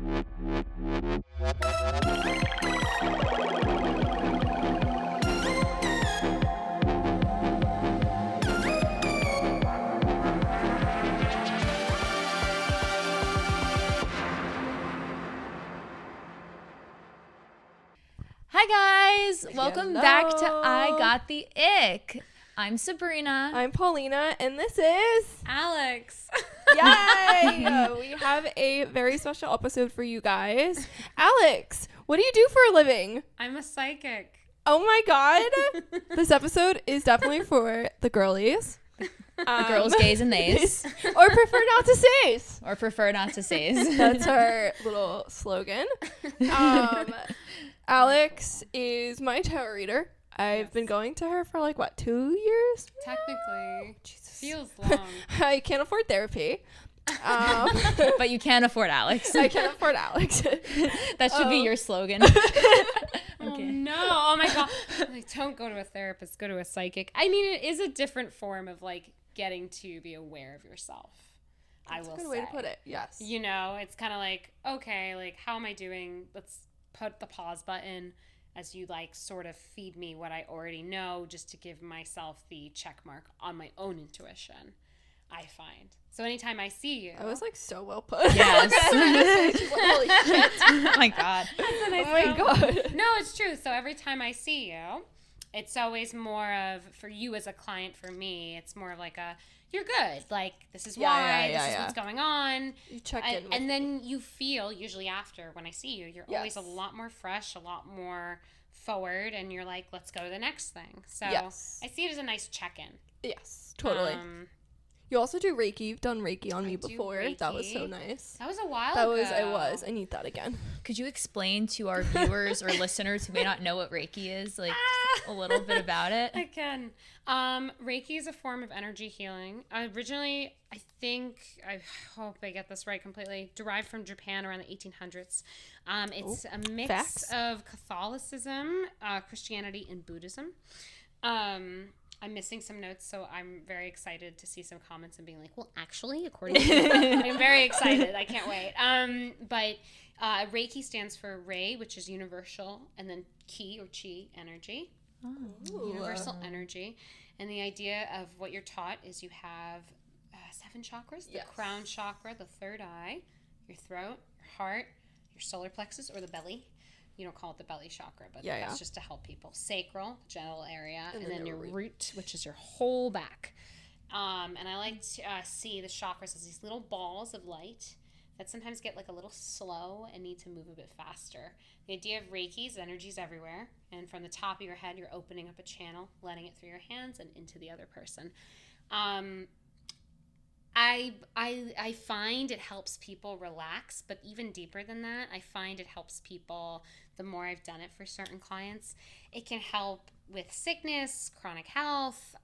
Hi guys, welcome back to I Got the Ick. I'm Sabrina. I'm Paulina, and this is Alex. Yay! We have a very special episode for you guys. Alex, what do you do for a living? I'm a psychic. Oh my god. This episode is definitely for the girlies. The girls, gays, and theys. Or prefer not to says. Or prefer not to says. That's our little slogan. Alex is my tarot reader. I've been going to her for 2 years? Technically. Jesus. Feels long. I can't afford therapy. But you can afford Alex. I can't afford Alex. That should be your slogan. Oh no. Oh my god. Don't go to a therapist, go to a psychic. I mean, it is a different form of getting to be aware of yourself. That's I will a good say. way to put it. Yes. It's kind of okay, how am I doing? Let's put the pause button as you sort of feed me what I already know, just to give myself the check mark on my own intuition, I find. So anytime I see you. I was so well put. Yes. Holy shit. Oh my god. That's a nice Oh my god. No, it's true. So every time I see you, it's always more of, for you as a client, for me, it's more of you're good. This is why, this is what's going on. You check in with and then you feel, usually after, when I see you, you're always a lot more fresh, a lot more forward, and you're let's go to the next thing. So I see it as a nice check-in. Yes, totally. You also do Reiki. You've done Reiki on me before. Reiki. That was so nice. That was a while ago. I need that again. Could you explain to our viewers or listeners who may not know what Reiki is, a little bit about it? I can. Reiki is a form of energy healing. Originally, I hope I get this right completely, derived from Japan around the 1800s. It's a mix of Catholicism, Christianity, and Buddhism. I'm missing some notes, so I'm very excited to see some comments and being well, actually, according to I'm very excited. I can't wait. But Reiki stands for Rei, which is universal, and then Ki, or Chi, energy. Oh. Universal energy. And the idea of what you're taught is you have 7 chakras. The crown chakra, the third eye, your throat, your heart, your solar plexus, or the belly. You don't call it the belly chakra, but that's just to help people. Sacral, genital area, and then your root, which is your whole back. And I like to see the chakras as these little balls of light that sometimes get a little slow and need to move a bit faster. The idea of Reiki is energy's everywhere, and from the top of your head, you're opening up a channel, letting it through your hands and into the other person. I find it helps people relax, but even deeper than that, I find it helps people, the more I've done it for certain clients, it can help with sickness, chronic health,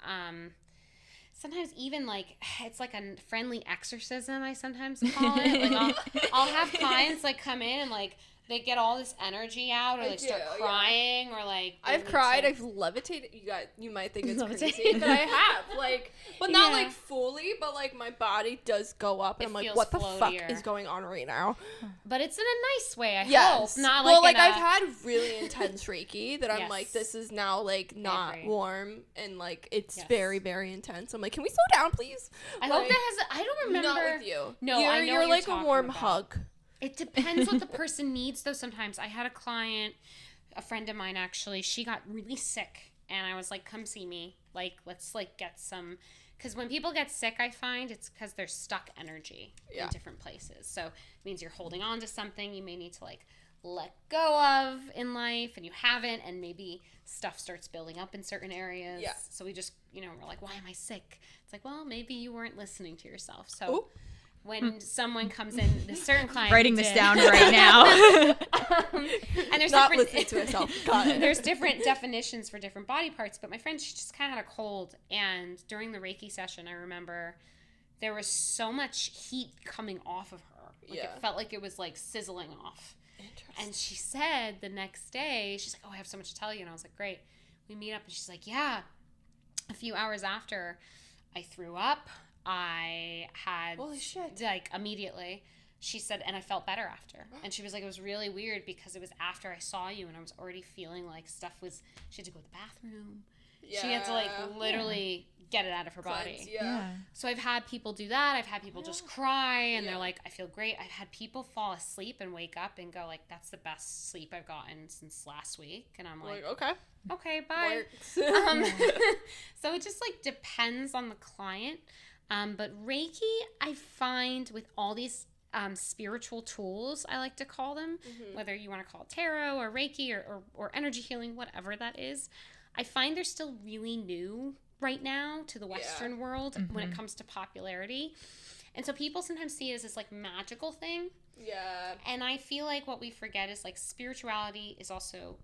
sometimes even it's a friendly exorcism, I sometimes call it. I'll have clients come in and they get all this energy out, or they start crying, or I've cried, I've levitated. You might think it's crazy, but I have but not fully, but my body does go up, and I'm what the fuck is going on right now? But it's in a nice way, I hope. Not I've had really intense Reiki that I'm this is now not warm, and it's very, very intense. I'm can we slow down, please? I hope that has. I don't remember. Not with you. No, you're, I know you're a warm about. hug. It depends what the person needs, though. Sometimes I had a client, a friend of mine actually, she got really sick, and I was come see me. Let's get some, because when people get sick, I find it's because they're stuck energy in different places. So it means you're holding on to something you may need to let go of in life, and you haven't, and maybe stuff starts building up in certain areas. Yeah. So we just, we're why am I sick? It's well, maybe you weren't listening to yourself. So. Ooh. When someone comes in, a certain client writing this down right now. And there's not listening to herself. Got it. There's different definitions for different body parts, but my friend, she just kind of had a cold, and during the Reiki session, I remember there was so much heat coming off of her. It felt like it was sizzling off. And she said the next day, she's oh, I have so much to tell you. And I was great. We meet up, and she's yeah. A few hours after, I threw up. I had, holy shit, immediately, she said, and I felt better after. And she was like, it was really weird because it was after I saw you and I was already feeling like stuff was, she had to go to the bathroom. Yeah. She had to like literally get it out of her body. Yeah. So I've had people do that. I've had people just cry and they're like, I feel great. I've had people fall asleep and wake up and go like, that's the best sleep I've gotten since last week. And I'm like, okay, bye. So it just like depends on the client. But Reiki, I find with all these spiritual tools, I like to call them, whether you want to call it tarot or Reiki or energy healing, whatever that is, I find they're still really new right now to the Western world when it comes to popularity. And so people sometimes see it as this like magical thing. Yeah. And I feel like what we forget is like spirituality is also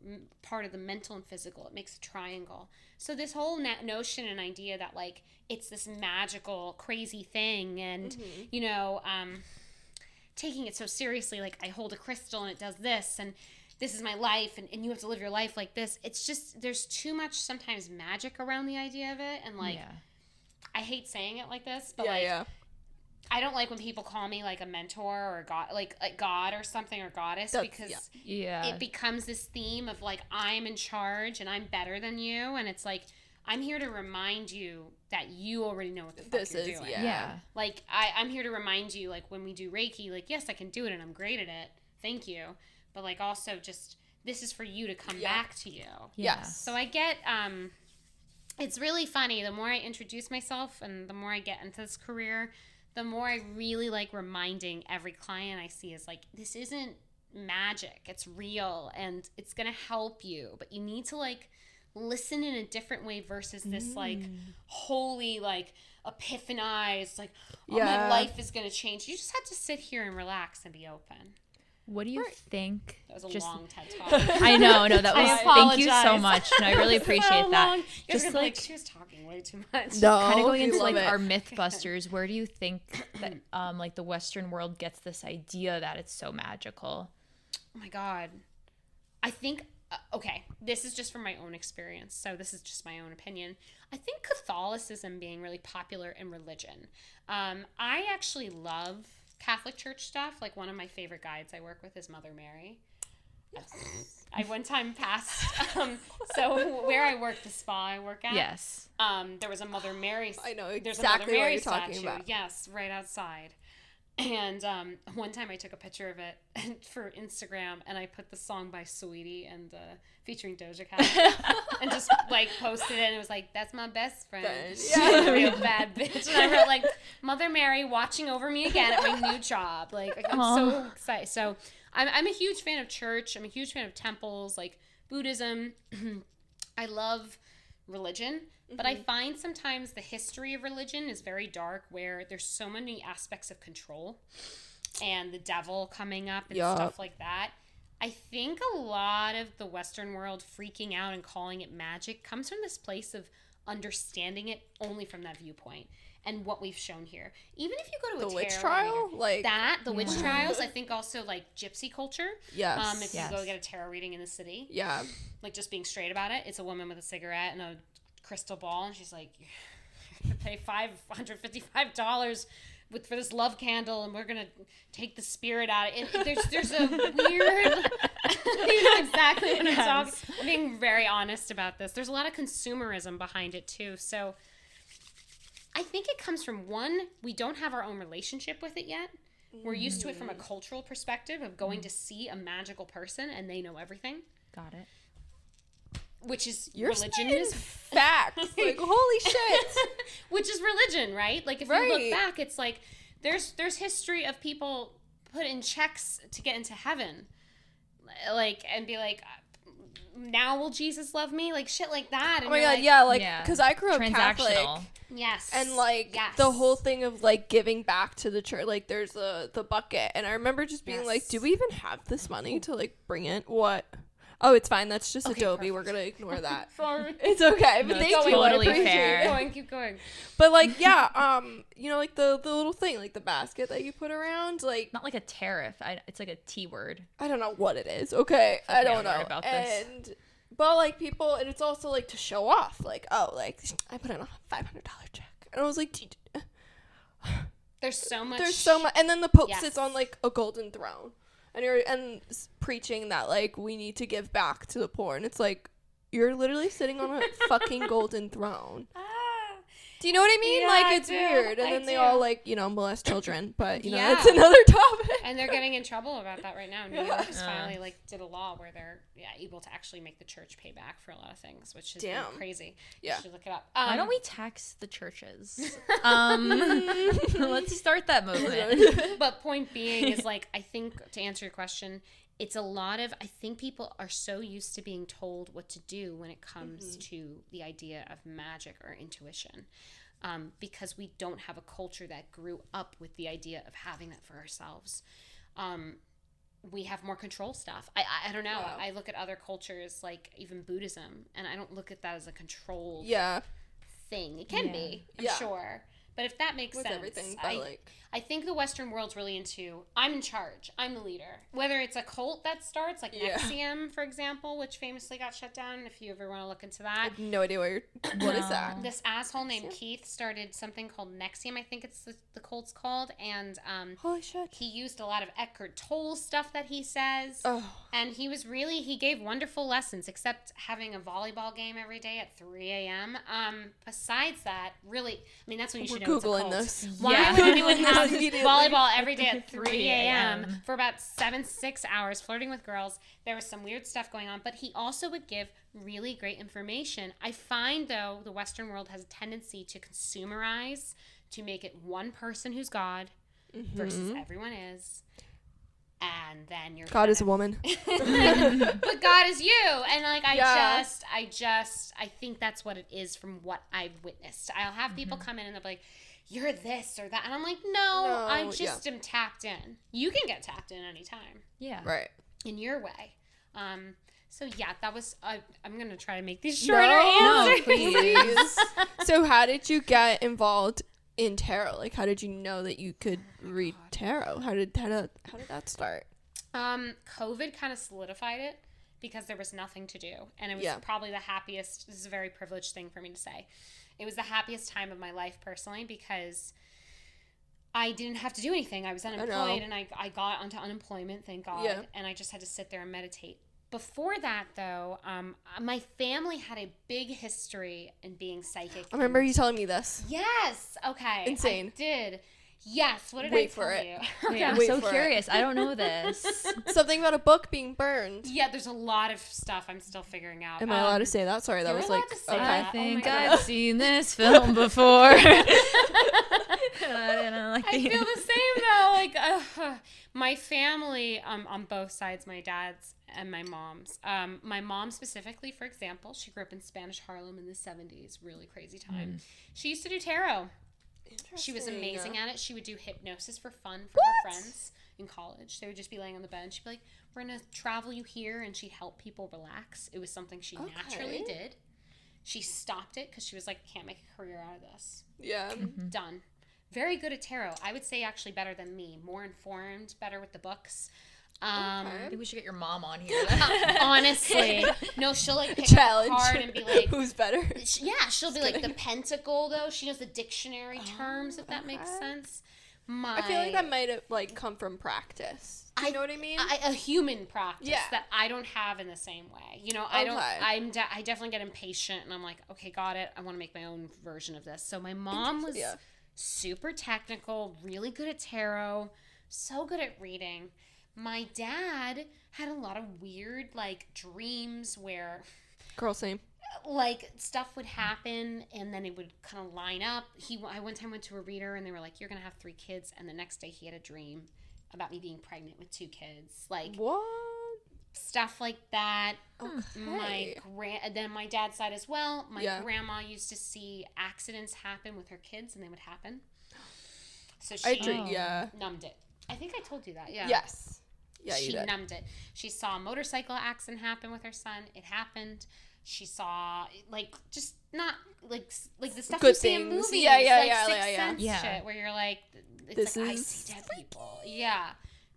part of the mental and physical. It makes a triangle. So this whole notion and idea that like it's this magical, crazy thing and, you know, taking it so seriously, like I hold a crystal and it does this and this is my life and you have to live your life like this. It's just, there's too much sometimes magic around the idea of it. And like, I hate saying it like this, but I don't like when people call me like a mentor or God, like God or something or goddess, because it becomes this theme of like, I'm in charge and I'm better than you. And it's like, I'm here to remind you that you already know what the fuck you're doing. Like, I'm here to remind you, like, when we do Reiki, like, yes, I can do it and I'm great at it. Thank you. But, like, also just, this is for you to come back to you. Yes. So I get, it's really funny. The more I introduce myself and the more I get into this career, the more I really like reminding every client I see is like, this isn't magic. It's real and it's going to help you. But you need to, like, listen in a different way versus this like holy like epiphanized like my life is gonna change. You just have to sit here and relax and be open. What do you think? That was a long TED Talk. I know, no, that was. Thank you so much. No, I really appreciate that. Just like she was talking way too much. No, kind of going into like our MythBusters. Where do you think that like the Western world gets this idea that it's so magical? Oh my God, I think. Okay, this is just from my own experience, so this is just my own opinion. I think Catholicism being really popular in religion. I actually love Catholic Church stuff. Like one of my favorite guides I work with is Mother Mary. I one time passed, so where I work, the spa I work at. Yes. There was a Mother Mary. I know exactly there's a Mother Mary what you're talking statue. about. Yes, right outside. And one time I took a picture of it for Instagram and I put the song by Saweetie and featuring Doja Cat and just like posted it and it was like, that's my best friend. She's a real bad bitch. And I wrote like, Mother Mary watching over me again at my new job. Like I'm so excited. So I'm a huge fan of church. I'm a huge fan of temples, like Buddhism. I love religion. But I find sometimes the history of religion is very dark where there's so many aspects of control and the devil coming up and stuff like that. I think a lot of the Western world freaking out and calling it magic comes from this place of understanding it only from that viewpoint and what we've shown here. Even if you go to the witch trial, reader, like that, the witch trials, I think also like gypsy culture. Yes. If you go get a tarot reading in the city. Yeah. Like just being straight about it. It's a woman with a cigarette and a crystal ball and she's like, you're gonna pay $555 for this love candle and we're gonna take the spirit out of it. There's a weird you know exactly what I'm talking. I'm being very honest about this. There's a lot of consumerism behind it too. So I think it comes from one, we don't have our own relationship with it yet. We're used to it from a cultural perspective of going to see a magical person and they know everything. Got it. Which is You're religion is facts. Like holy shit. Which is religion, right? Like if you look back, it's like there's history of people put in checks to get into heaven, like and be like, now will Jesus love me? Like shit like that. And oh my god, like, because I grew up Catholic. Yes. And like the whole thing of like giving back to the church, like there's the bucket, and I remember just being like, do we even have this money to like bring in? What? Oh, it's fine. That's just Adobe. Perfect. We're gonna ignore that. Sorry. It's okay. But thank you. Totally I appreciate fair. it. Keep going. But like, yeah, you know, like the little thing, like the basket that you put around, like not like a tariff. It's like a T word. I don't know what it is. Okay, I don't know about this. But like people, and it's also like to show off. Like, oh, like I put in a $500 check, and I was like, There's so much. And then the Pope Yes. sits on, like, a golden throne. And preaching that, like, we need to give back to the poor. And it's like, you're literally sitting on a fucking golden throne. Do you know what I mean? Yeah, like, I it's do. weird. And I then they do. all, like, you know, molest children. But, you know, Yeah. that's another topic. And they're getting in trouble about that right now. New York finally, like, did a law where they're able to actually make the church pay back for a lot of things, which is really crazy. Yeah. You should look it up. Why don't we tax the churches? Let's start that movement. But point being is, like, I think to answer your question, it's a lot of, I think people are so used to being told what to do when it comes to the idea of magic or intuition. Because we don't have a culture that grew up with the idea of having that for ourselves. We have more control stuff. I don't know. Wow. I look at other cultures, like even Buddhism, and I don't look at that as a controlled thing. It can be, I'm sure. But if that makes with sense, everything, but I think the Western world's really into, I'm in charge, I'm the leader. Whether it's a cult that starts, like NXIVM, for example, which famously got shut down, if you ever want to look into that. I have no idea what is that? This asshole named Keith started something called NXIVM, I think it's the cult's called, and Holy shit. he used a lot of Eckhart Tolle stuff that he says, and he gave wonderful lessons, except having a volleyball game every day at 3 a.m. Besides that, really, I mean, that's when you should know it's a Googling cult. this. Why would anyone have Immediately. volleyball every day at 3 a.m. for about 6 hours, flirting with girls? There was some weird stuff going on, but he also would give really great information. I find, though, the Western world has a tendency to consumerize, to make it one person who's God versus everyone is. And then you're God is a woman. but God is you. And like, I think that's what it is from what I've witnessed. I'll have people come in and they'll be like, you're this or that. And I'm like, no, I just am tapped in. You can get tapped in anytime. Yeah. Right. In your way. So yeah, that was, I'm going to try to make these shorter No, answers. please. So how did you get involved in tarot? Like, how did you know that you could read tarot? How did that start? COVID kind of solidified it because there was nothing to do. And it was probably the happiest, this is a very privileged thing for me to say. It was the happiest time of my life personally because I didn't have to do anything. I was unemployed and I got onto unemployment, thank God. Yeah. And I just had to sit there and meditate. Before that, though, my family had a big history in being psychic. I remember you telling me this. Yes. Okay. Insane. I did. Yes. What did Wait I tell for it. you? Okay, I'm so curious. I don't know this. Something about a book being burned. Yeah, there's a lot of stuff I'm still figuring out. Am I allowed to say that? Sorry, that you're was allowed like to say okay. that. I think Oh my I've seen this film before. I feel the same though. Like my family, on both sides, my dad's and my mom's. My mom specifically, for example, she grew up in Spanish Harlem in the 70s. Really crazy time. She used to do tarot. She was amazing at it. She would do hypnosis for fun for her friends in college. They would just be laying on the bed and she'd be like, we're going to travel you here, and she'd help people relax. It was something she naturally did. She stopped it because she was like, I can't make a career out of this. Yeah. Done. Very good at tarot. I would say actually better than me. More informed, better with the books. Maybe we should get your mom on here. Honestly. No, she'll like pick Challenge. up a card and be like, who's better? Yeah, she'll be like the pentacle though. She knows the dictionary terms, if that makes sense. I feel like that might have like come from practice. Do you know what I mean? A human practice that I don't have in the same way. You know, I don't. I definitely get impatient, and I'm like, okay, got it. I want to make my own version of this. So my mom was super technical, really good at tarot, so good at reading. My dad had a lot of weird like dreams where, Girl, same. Like stuff would happen and then it would kind of line up. I one time went to a reader and they were like, you're gonna have 3 kids, and the next day he had a dream about me being pregnant with 2 kids. Like what? Stuff like that. Okay. Then my dad's side as well. My grandma used to see accidents happen with her kids, and they would happen. So she numbed it. I think I told you that. Yeah. Yes. Yeah, you she did. numbed it. She saw a motorcycle accident happen with her son. It happened. She saw like just not like the stuff Good you see in things. movies, Yeah, Sixth Sense shit, where you're like, it's this like is I see dead people. Yeah,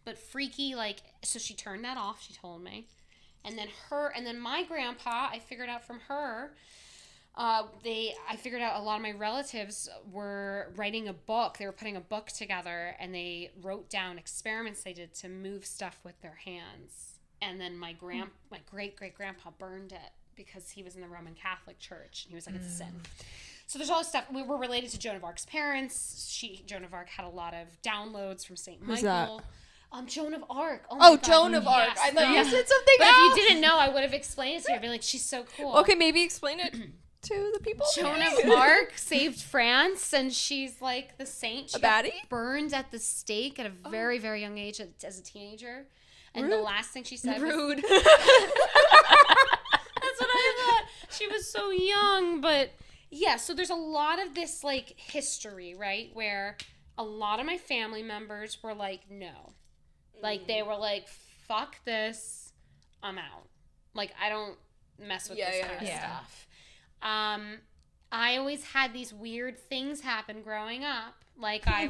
but freaky. Like, so she turned that off. She told me, and then my grandpa, I figured out from her. I figured out a lot of my relatives were writing a book. They were putting a book together, and they wrote down experiments they did to move stuff with their hands. And then my great-great-grandpa burned it because he was in the Roman Catholic Church, and he was like, it's a sin. So there's all this stuff. We were related to Joan of Arc's parents. Joan of Arc had a lot of downloads from St. Who's Michael. that? Joan of Arc. Oh, my God. Joan of Arc. Yes. I thought you said something But else. if you didn't know, I would have explained it to you. I'd be like, she's so cool. Okay, maybe explain it to the people. Joan of Arc saved France, and she's like the saint. She got baddie? Burned at the stake at a very, very young age as a teenager. And Rude. the last thing she said Rude. was... That's what I thought. She was so young, but... Yeah, so there's a lot of this, like, history, right, where a lot of my family members were like, no. Like, they were like, fuck this, I'm out. Like, I don't mess with this kind of stuff. I always had these weird things happen growing up. Like, I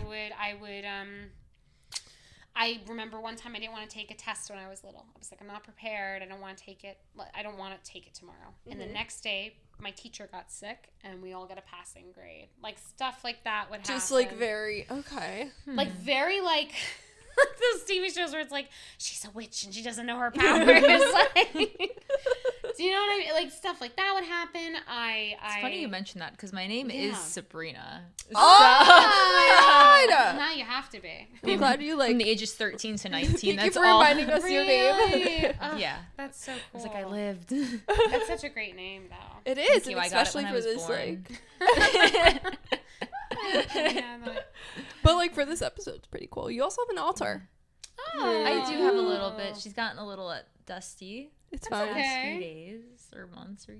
remember one time I didn't want to take a test when I was little. I was like, I'm not prepared. I don't want to take it. I don't want to take it tomorrow. Mm-hmm. And the next day, my teacher got sick, and we all got a passing grade. Like, stuff like that would happen. Just, like, very, okay. Like, very, like those TV shows where it's like, she's a witch, and she doesn't know her powers. Like, do you know what I mean? Like, stuff like that would happen. It's funny you mentioned that, because my name is Sabrina. Oh, my God. Now you have to be. I'm glad you, like... From the ages 13 to 19, Thank that's you for all. reminding us your name. Yeah. That's so cool. I was like, I lived. That's such a great name, though. It is, Thank you. and I got it especially when I for was this, born. But, like, for this episode, it's pretty cool. You also have an altar. Oh. I do have a little bit. She's gotten a little dusty. It's That's fine. okay. Last few days or months or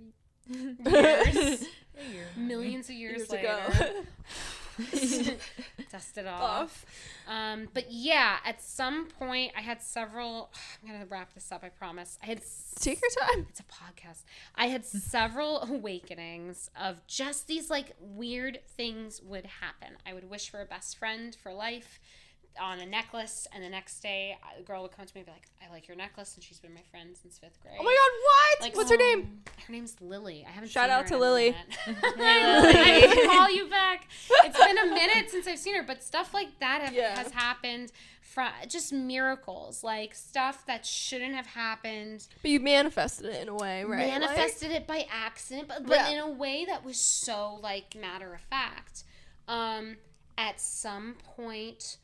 Years. a year. Millions of years ago. later. Dust it off. But yeah, at some point I had several... I'm going to wrap this up, I promise. Take your time. It's a podcast. I had several awakenings of just these, like, weird things would happen. I would wish for a best friend for life on a necklace, and the next day a girl would come to me and be like, I like your necklace, and she's been my friend since 5th grade. Oh my God, what? Like, what's her name? Her name's Lily. I haven't Shout seen out her to in a Lily. minute. Hey, Lily. I have to call you back. It's been a minute since I've seen her, but stuff like that has happened from just miracles, like stuff that shouldn't have happened. But you manifested it in a way, right? Manifested it by accident, but in a way that was so, like, matter of fact. At some point,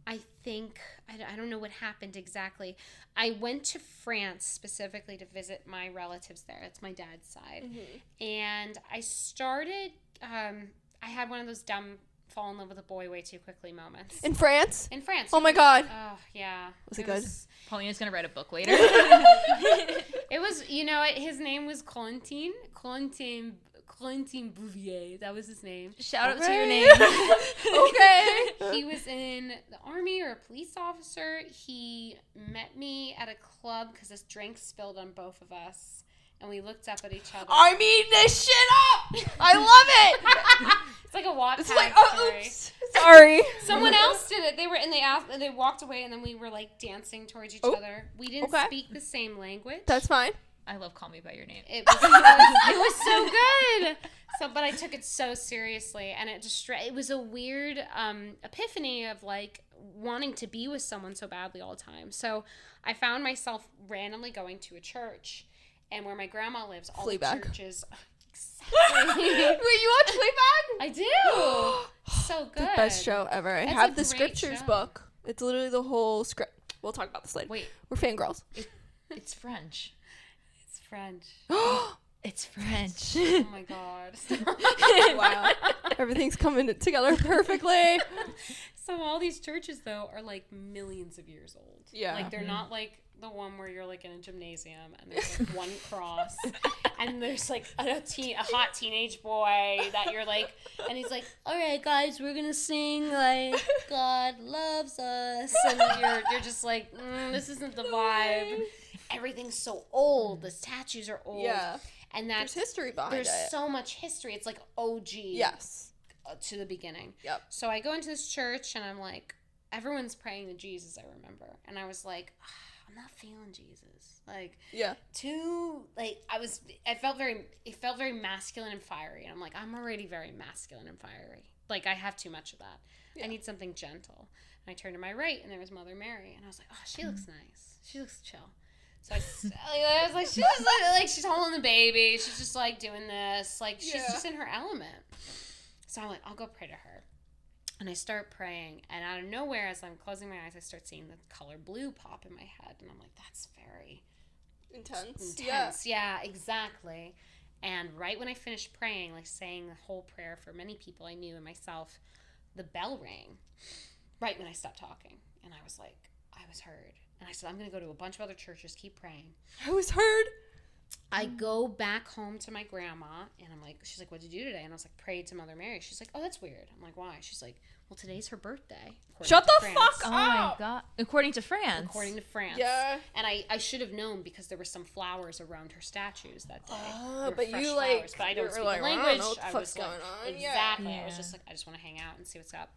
I think, I don't know what happened exactly. I went to France specifically to visit my relatives there. It's my dad's side. Mm-hmm. And I started, I had one of those dumb fall in love with a boy way too quickly moments. In France? In France. Oh my God. Oh, yeah. Was it good? Paulina's going to write a book later. It was, you know, his name was Corentin Bouvier. That was his name. Shout out to your name. Okay. He was in the army or a police officer. He met me at a club because this drink spilled on both of us. And we looked up at each other. I'm eating this shit up. I love it. It's like a Wattpad It's like, story. oops. Sorry. Someone else did it. They walked away, and then we were like dancing towards each other. We didn't speak the same language. That's fine. I love Call Me By Your Name. It was so good. But I took it so seriously, and it was a weird epiphany of, like, wanting to be with someone so badly all the time. So I found myself randomly going to a church, and where my grandma lives, all Fleabag. the churches. Wait, you watch Fleabag? I do. So good. The best show ever. I That's have a the great scriptures show. book. It's literally the whole script. We'll talk about this later. Wait. We're fangirls. It's French. It's French. It's French. Oh my God. Wow. Everything's coming together perfectly. So all these churches, though, are like millions of years old. Yeah. Like, they're not like the one where you're like in a gymnasium and there's like one cross and there's like a hot teenage boy that you're like, and he's like, all right, guys, we're gonna sing like God loves us, and you're just like, this isn't the vibe. Everything's so old. The statues are old. Yeah. And There's history behind there's it. so much history. It's like OG. Yes. To the beginning. Yep. So I go into this church and I'm like, everyone's praying to Jesus, I remember. And I was like, I'm not feeling Jesus. Like, it felt very masculine and fiery. And I'm like, I'm already very masculine and fiery. Like, I have too much of that. Yeah. I need something gentle. And I turned to my right, and there was Mother Mary. And I was like, oh, she looks nice. She looks chill. So I was like, she's just like she's holding the baby. She's just like doing this. Like, she's just in her element. So I'm like, I'll go pray to her. And I start praying. And out of nowhere, as I'm closing my eyes, I start seeing the color blue pop in my head. And I'm like, that's very intense. Yeah, exactly. And right when I finished praying, like saying the whole prayer for many people I knew and myself, the bell rang right when I stopped talking. And I was like, I was heard. And I said, I'm going to go to a bunch of other churches, keep praying. I was heard. I go back home to my grandma, and I'm like, she's like, what'd you do today? And I was like, prayed to Mother Mary. She's like, oh, that's weird. I'm like, why? She's like, well, today's her birthday. Shut the fuck up. Oh, my God. According to France. According to France. Yeah. And I should have known because there were some flowers around her statues that day. But you, flowers, but I don't speak the language. I don't know what the fuck's going on. Exactly. Yeah. I was just like, I just want to hang out and see what's up.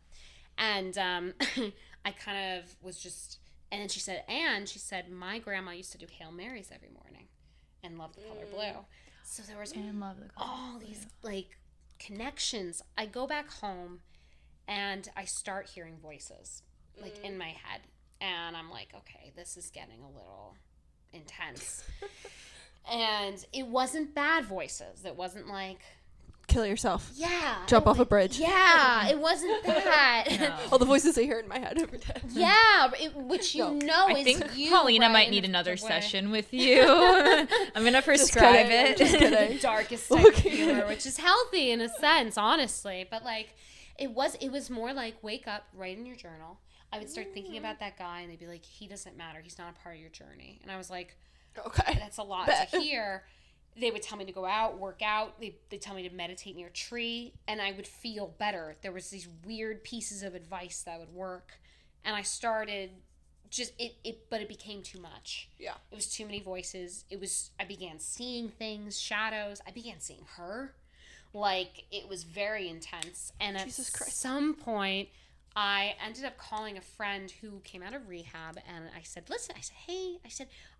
And I kind of was just... And then she said, my grandma used to do Hail Marys every morning and loved the color blue. So there was all these, like, connections. I go back home, and I start hearing voices, like, in my head. And I'm like, okay, this is getting a little intense. And it wasn't bad voices. It wasn't like... Kill yourself. Yeah. Jump off a bridge. Yeah, it wasn't that. No. All the voices I hear in my head every day. Yeah, which you know I is think you. Paulina right might need another session with you. I'm going to prescribe it. Just kidding. Darkest type of humor, which is healthy in a sense, honestly. But, like, it was more like, wake up, write in your journal. I would start thinking about that guy, and they'd be like, he doesn't matter. He's not a part of your journey. And I was like, okay, that's a lot to hear. They would tell me to go out, work out. They'd tell me to meditate near a tree, and I would feel better. There was these weird pieces of advice that would work, and I started but it became too much. Yeah. It was too many voices. I began seeing things, shadows. I began seeing her. Like, it was very intense. And at some point, I ended up calling a friend who came out of rehab, and I said, listen, hey,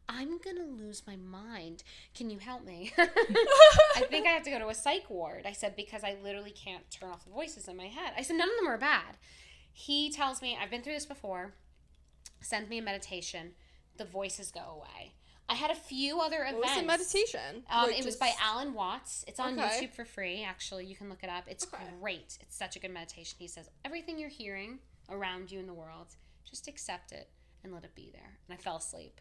I'm going to lose my mind. Can you help me? I think I have to go to a psych ward. I said, because I literally can't turn off the voices in my head. I said, none of them are bad. He tells me, I've been through this before. Send me a meditation. The voices go away. I had a few other events. What was the meditation? It was by Alan Watts. It's on YouTube for free, actually. You can look it up. It's great. It's such a good meditation. He says, everything you're hearing around you in the world, just accept it and let it be there. And I fell asleep.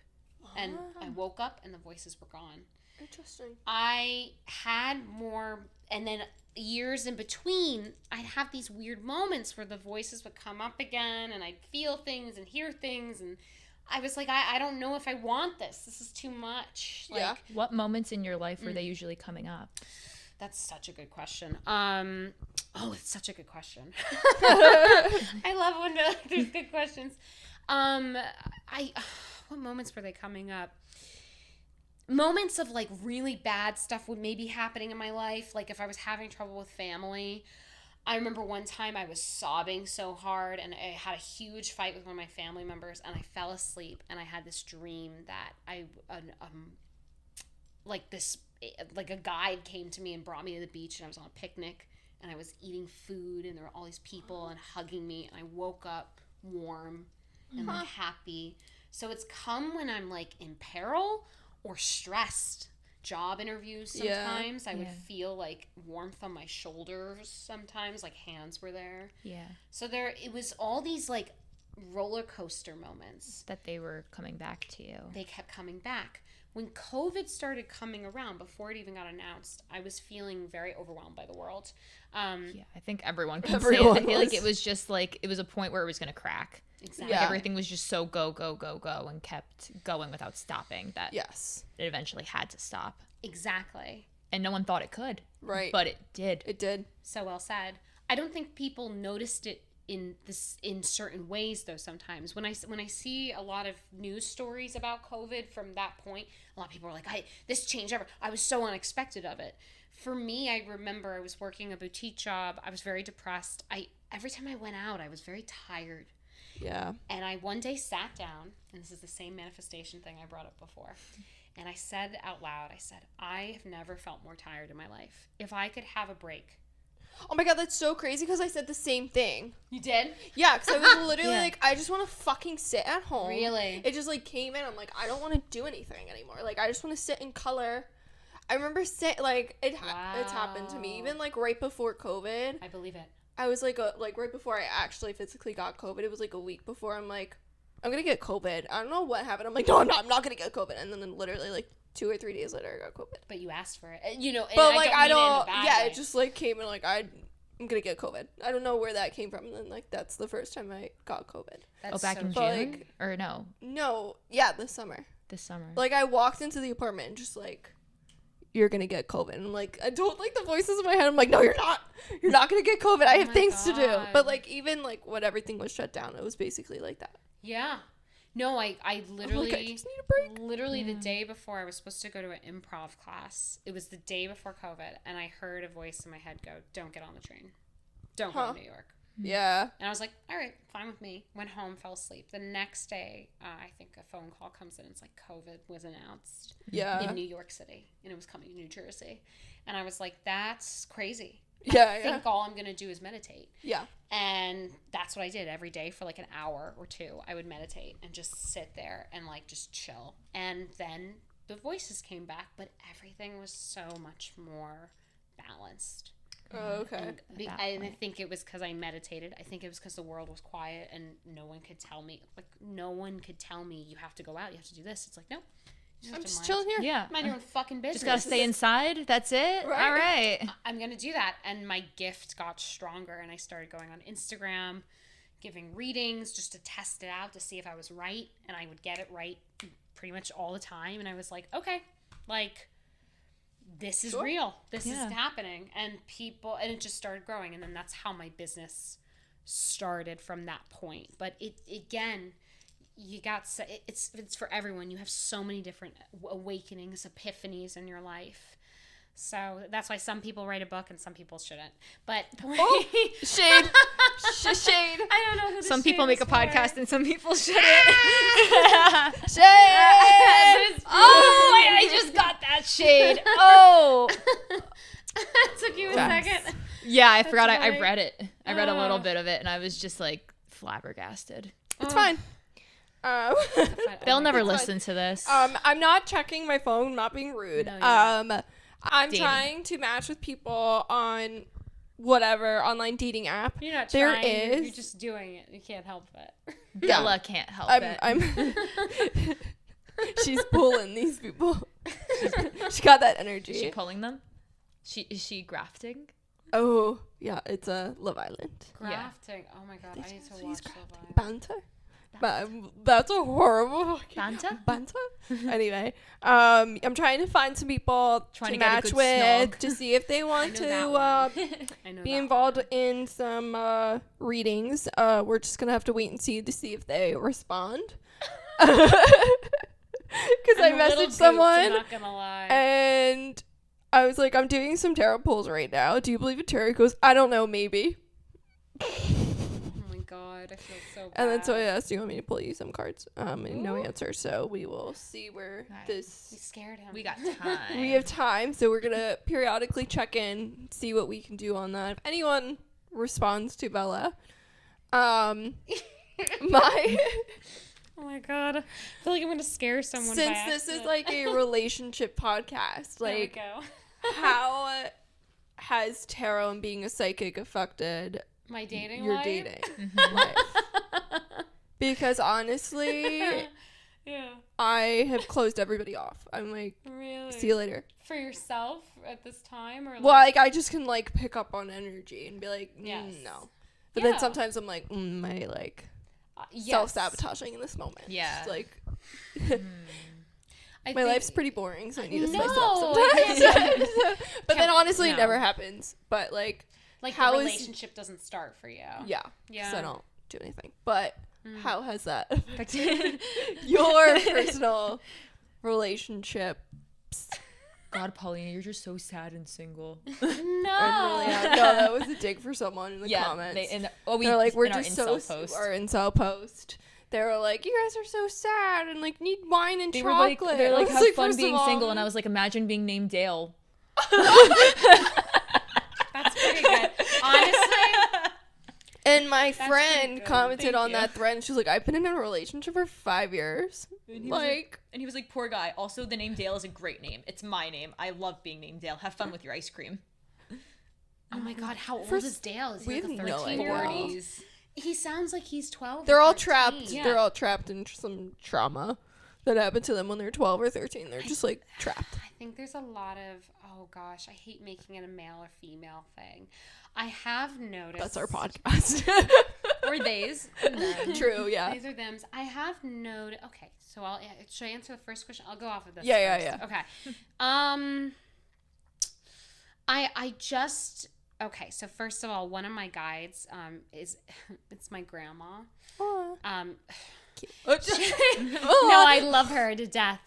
And I woke up, and the voices were gone. Interesting. I had more, and then years in between, I'd have these weird moments where the voices would come up again, and I'd feel things and hear things, and I was like, I don't know if I want this. This is too much. Like, yeah. What moments in your life were they usually coming up? That's such a good question. It's such a good question. I love when there's good questions. What moments were they coming up? Moments of, like, really bad stuff would maybe happening in my life. Like, if I was having trouble with family. I remember one time I was sobbing so hard, and I had a huge fight with one of my family members, and I fell asleep, and I had this dream that a guide came to me and brought me to the beach, and I was on a picnic, and I was eating food, and there were all these people and hugging me, and I woke up warm and like happy. So it's come when I'm, like, in peril or stressed. Job interviews sometimes. I would feel, like, warmth on my shoulders sometimes, like hands were there. Yeah. So it was all these, like, roller coaster moments. That they were coming back to you. They kept coming back. When COVID started coming around, before it even got announced, I was feeling very overwhelmed by the world. I think everyone can say it. I feel like it was just, like, it was a point where it was going to crack. Exactly. Like, everything was just so go, go, go, go, and kept going without stopping that it eventually had to stop. Exactly. And no one thought it could. Right. But it did. It did. So well said. I don't think people noticed it in certain ways, though. Sometimes when I see a lot of news stories about COVID from that point, a lot of people are like, this changed ever. I was so unexpected of it. For me, I remember I was working a boutique job. I was very depressed. Every time I went out, I was very tired. Yeah. And I one day sat down, and this is the same manifestation thing I brought up before. And I said out loud, I have never felt more tired in my life. If I could have a break. Oh my God, that's so crazy because I said the same thing. You did? Yeah, because I was literally like, I just want to fucking sit at home. Really? It just like came in. I'm like, I don't want to do anything anymore. Like, I just want to sit and color. I remember it's happened to me even like right before COVID. I believe it. I was like right before I actually physically got COVID. It was like a week before. I'm like, I'm gonna get COVID. I don't know what happened. I'm like, no, I'm not gonna get COVID. And then literally like 2 or 3 days later, I got COVID. But you asked for it, you know. But like I don't. Way. It just like came in like I'm gonna get COVID. I don't know where that came from. And then like that's the first time I got COVID. That's back in June like, or no? No, yeah, this summer. This summer. Like I walked into the apartment and just like, you're gonna get COVID. And I'm like, I don't like the voices in my head. I'm like, no, you're not. You're not gonna get COVID. I have things to do. But like even like when everything was shut down, it was basically like that. Yeah. No, I literally, like, I just need a break. Literally the day before I was supposed to go to an improv class. It was the day before COVID, and I heard a voice in my head go, "Don't get on the train. Don't go to New York." Yeah. And I was like, all right, fine with me. Went home, fell asleep. The next day, I think a phone call comes in. It's like COVID was announced in New York City, and it was coming to New Jersey. And I was like, that's crazy. I think all I'm going to do is meditate. Yeah. And that's what I did every day for like an hour or two. I would meditate and just sit there and like just chill. And then the voices came back, but everything was so much more balanced. Oh, okay. And I think it was because I meditated. I think it was because the world was quiet and no one could tell me you have to go out, you have to do this. It's like, no. I'm just chilling here. Yeah. Mind your own fucking business. Just gotta stay inside. That's it. Right. All right. I'm gonna do that. And my gift got stronger, and I started going on Instagram, giving readings just to test it out to see if I was right. And I would get it right pretty much all the time. And I was like, okay, like, this is real. This is happening. And it just started growing. And then that's how my business started from that point. But it's for everyone. You have so many different awakenings, epiphanies in your life. So that's why some people write a book and some people shouldn't. But shade. Shade. I don't know who some people make a podcast and some people shouldn't. Shade. Oh, I just got that shade. Oh. Took you a second. Yeah, I forgot. I read it. I read a little bit of it, and I was just like flabbergasted. It's fine. They'll never listen to this. I'm not checking my phone, not being rude. No, I'm trying to match with people on whatever online dating app. You're not there trying. is. You're just doing it. You can't help it. Bella can't help it. She's pulling these people. She got that energy. Is she pulling them? Is she grafting? Oh, yeah, it's a Love Island. Grafting. Oh my god, I need to watch Love Island. Banter. But that's a horrible banter. Anyway, I'm trying to find some people to match with to see if they want to be involved in some readings. We're just gonna have to wait and see if they respond. Because I messaged someone, I'm not gonna lie. and I was like, I'm doing some tarot pulls right now. Do you believe in tarot? He goes, I don't know, maybe. God, I feel so bad. And then so I asked, do you want me to pull you some cards? And no answer. So we will see where this. We scared him. We got time. We have time, so we're gonna periodically check in, see what we can do on that. If anyone responds to Bella, my. Oh my god, I feel like I'm gonna scare someone. Since this is like a relationship podcast, like how has tarot and being a psychic affected my dating your life? dating life? Because honestly, I have closed everybody off. I'm like, really? See you later. For yourself at this time, or like I just can like pick up on energy and be like, no. But then sometimes I'm like, my like self-sabotaging in this moment. Yeah. Just, like my life's pretty boring, so I need to spice it up sometimes. But then honestly, it never happens. But like how the relationship doesn't start for you. Yeah. So I don't do anything. But how has that affected your personal relationships God, Paulina, you're just so sad and single. No, that was a dig for someone in the comments. They're like, we're just so our incel post. They were like, you guys are so sad and like need wine and chocolate. They're like, have fun being single, and I was like, imagine being named Dale. That's pretty good, honestly. And my friend commented on that thread, and she was like, I've been in a relationship for 5 years. And he was like, poor guy. Also, the name Dale is a great name. It's my name. I love being named Dale. Have fun with your ice cream. Oh my God, how old is Dale? Is he like a 13-year-old? He sounds like he's 12. They're all trapped. Yeah. They're all trapped in some trauma that happened to them when they're 12 or 13. They're just like trapped. I think there's a lot of, oh gosh, I hate making it a male or female thing. I have noticed. That's our podcast. Or theys. True, yeah. These are thems. I have noticed. Okay, so should I answer the first question? I'll go off of this. Yeah. Okay. Okay, so first of all, one of my guides it's my grandma. Cute. No, I love her to death.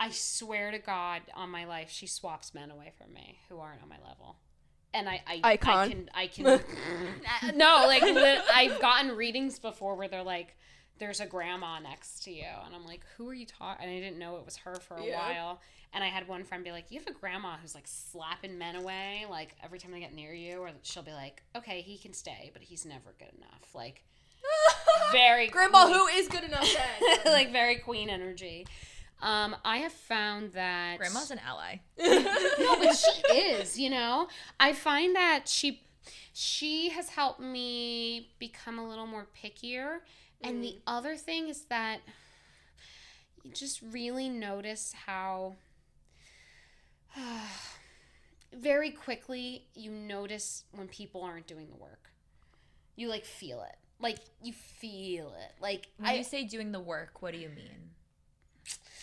I swear to God on my life, she swaps men away from me who aren't on my level. And I can no, like I've gotten readings before where they're like, there's a grandma next to you, and I'm like, who are you talking? And I didn't know it was her for a while. And I had one friend be like, you have a grandma who's like slapping men away, like every time they get near you, or she'll be like, okay, he can stay, but he's never good enough. Like very grandma queen. Who is good enough then? Like very queen energy. I have found that grandma's an ally. No, but she is, you know. I find that she has helped me become a little more pickier. And the other thing is that you just really notice how very quickly you notice when people aren't doing the work. You like feel it. Like you feel it. Like when you say doing the work, what do you mean?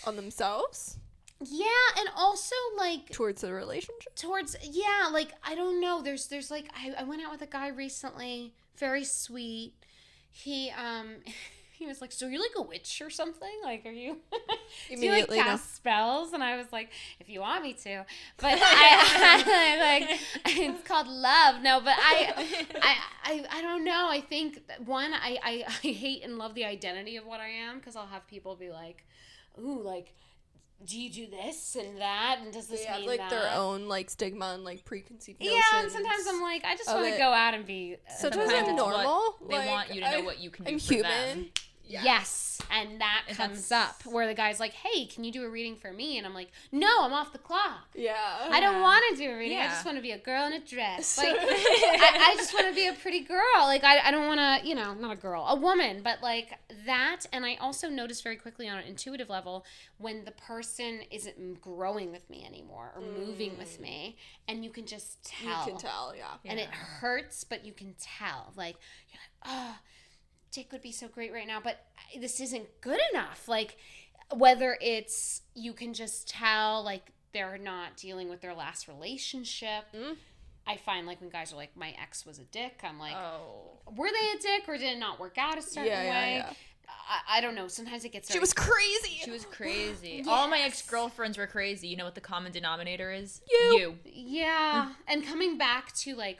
On themselves? Yeah, and also like towards the relationship? Like I don't know. There's like I went out with a guy recently, very sweet. He was like, so you're like a witch or something? Like, are you do you like cast spells? And I was like, if you want me to. But I like it's called love. No, but I don't know. I think that one, I hate and love the identity of what I am, because I'll have people be like, ooh, like, do you do this and that, and does this mean like that? Their own like stigma and like preconceived notions. Yeah, and sometimes I'm like, I just want to go out and be. Sometimes I'm normal. They want you to know what you can do for them. Yes, and that comes up where the guy's like, hey, can you do a reading for me? And I'm like, no, I'm off the clock. Yeah. I don't want to do a reading. I just want to be a girl in a dress. Like, I just want to be a pretty girl. Like, I don't want to, not a girl, a woman. But like that, and I also notice very quickly on an intuitive level when the person isn't growing with me anymore or moving with me, and you can just tell. You can tell, yeah. And it hurts, but you can tell. Like, you're like, oh, Dick would be so great right now, but this isn't good enough. Like, whether it's, you can just tell, like, they're not dealing with their last relationship. I find, like, when guys are like, my ex was a dick, I'm like, were they a dick, or did it not work out a certain way? Yeah. I don't know. Sometimes it gets She was crazy. She was crazy. Yes. All my ex-girlfriends were crazy. You know what the common denominator is? You. Yeah. And coming back to, like,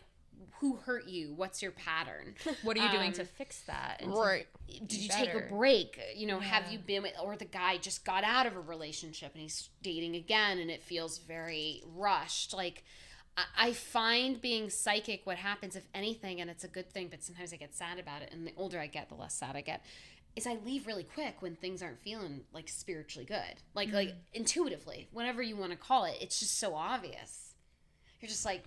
who hurt you? What's your pattern? What are you doing to fix that? Right. Did you take a break? Have you been with, or the guy just got out of a relationship and he's dating again and it feels very rushed. Like, I find being psychic, what happens, if anything, and it's a good thing, but sometimes I get sad about it, and the older I get, the less sad I get, is I leave really quick when things aren't feeling, like, spiritually good. Like, like intuitively, whatever you want to call it, it's just so obvious. You're just like,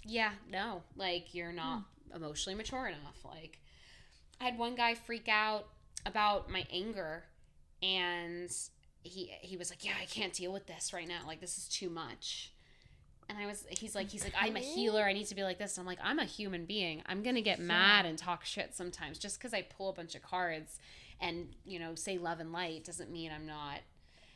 yeah, no, like, you're not emotionally mature enough. Like, I had one guy freak out about my anger, and he was like, yeah, I can't deal with this right now. Like, this is too much. And he's like, I'm a healer. I need to be like this. And I'm like, I'm a human being. I'm going to get mad and talk shit sometimes. Just because I pull a bunch of cards and, say love and light doesn't mean I'm not.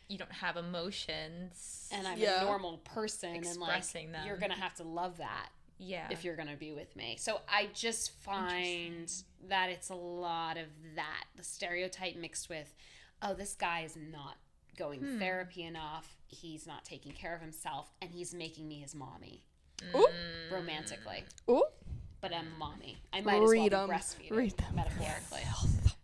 You don't have emotions. And I'm a normal person. Expressing and, them. You're going to have to love that. Yeah. If you're going to be with me. So I just find that it's a lot of that. The stereotype mixed with, oh, this guy is not going therapy enough. He's not taking care of himself, and he's making me his mommy. Ooh. Romantically. Ooh. But I'm mommy. I might as well be breastfeeding, Read them. metaphorically.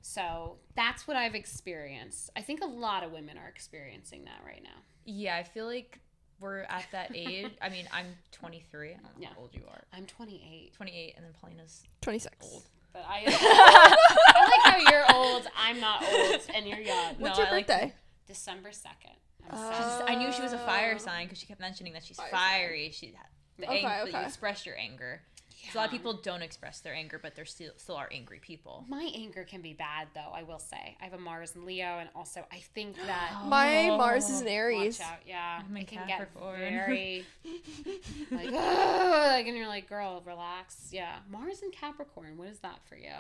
So that's what I've experienced. I think a lot of women are experiencing that right now. Yeah, I feel like we're at that age. I mean, I'm 23. I don't know how old you are. I'm 28. 28, and then Paulina's 26. old. But I like how you're old, I'm not old, and you're young. What's your birthday? December 2nd. I knew she was a fire sign because she kept mentioning that she's fiery. She that you express your anger. Yeah. So a lot of people don't express their anger, but there still are angry people. My anger can be bad, though, I will say. I have a Mars in Leo, and also I think that... My Mars is in Aries. Watch out, yeah. It can get very... like, and you're like, girl, relax. Yeah. Mars in Capricorn, what is that for you?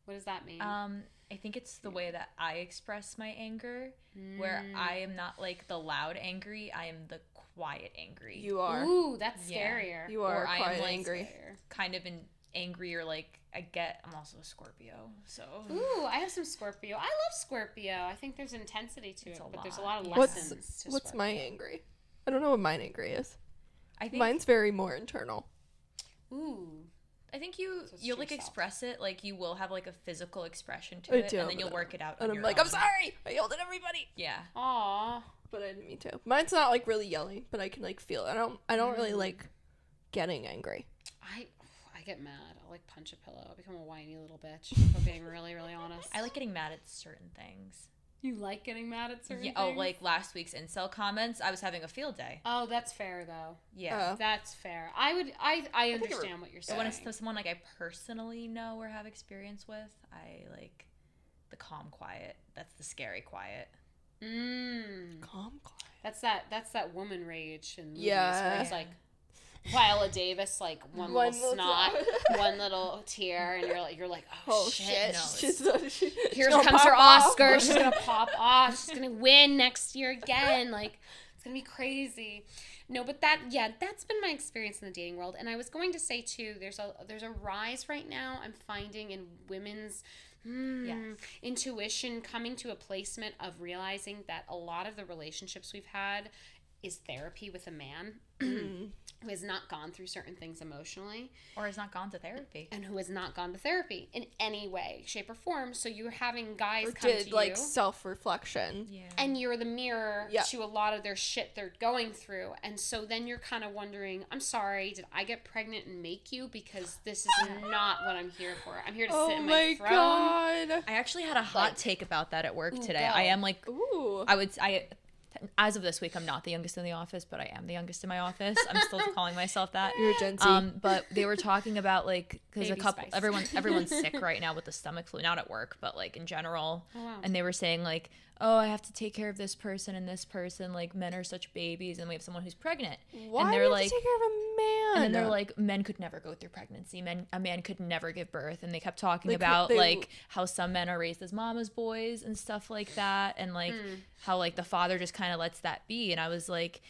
What does that mean? I think it's the way that I express my anger, where I am not like the loud angry, I am the quiet angry. You are. Ooh, that's scarier. You are or quiet I am like angry. Kind of angry, or like I'm also a Scorpio, so. Ooh, I have some Scorpio. I love Scorpio. I think there's intensity to it, but there's a lot of What's lessons to What's Scorpio. my angry? I don't know what mine angry is. I think mine's very more internal. Ooh. I think you'll like express it, like you will have like a physical expression to I it, do, and then you'll work it out. And I'm like, I'm sorry, I yelled at everybody. Yeah. Aww. But I didn't mean to. Mine's not like really yelling, but I can like feel it. I don't really like getting angry. I get mad. I'll like punch a pillow. I become a whiny little bitch. If I'm being really, really honest. I like getting mad at certain things. You like getting mad at certain things? Oh, like last week's incel comments. I was having a field day. Oh, that's fair though. Yeah. That's fair. I understand what you're saying. But when it's someone like I personally know or have experience with, I like the calm quiet. That's the scary quiet. Calm quiet. That's that woman rage in movies Yeah. where it's like Viola Davis, like one little snot, one little tear, and you're like, oh shit. No, Here comes her Oscar. She's gonna pop off. She's gonna win next year again. Like, it's gonna be crazy. No, but that's been my experience in the dating world. And I was going to say too, there's a rise right now I'm finding in women's intuition coming to a placement of realizing that a lot of the relationships we've had is therapy with a man who has not gone through certain things emotionally. Or has not gone to therapy. And who has not gone to therapy in any way, shape, or form. So you're having guys come to you. like self-reflection. Yeah. And you're the mirror to a lot of their shit they're going through. And so then you're kind of wondering, I'm sorry, did I get pregnant and make you? Because this is not what I'm here for. I'm here to sit in my throne. God. I actually had a hot take about that at work today. Go. I am like, Ooh. as of this week, I'm not the youngest in the office, but I am the youngest in my office. I'm still calling myself that. You're a Gen Z. But they were talking about like, because Baby spice. everyone's sick right now with the stomach flu, not at work, but like in general. Oh, wow. And they were saying like, oh, I have to take care of this person and this person. Like men are such babies, and we have someone who's pregnant. Why and do they're you like, have to take care of a man? And then they're like, men could never go through pregnancy. A man could never give birth. And they kept talking about like how some men are raised as mama's boys and stuff like that, and like how like the father just kind of lets that be. And I was like,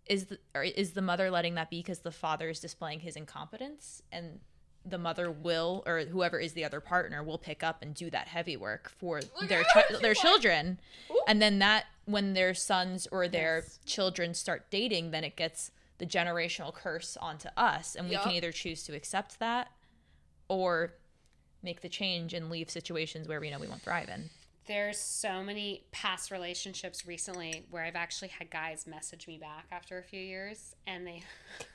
is the mother letting that be because the father is displaying his incompetence, and the mother will, or whoever is the other partner, will pick up and do that heavy work for their children. Ooh. And then that when their sons or their children start dating, then it gets the generational curse onto us, and we can either choose to accept that or make the change and leave situations where we know we won't thrive in. There's so many past relationships recently where I've actually had guys message me back after a few years, and they...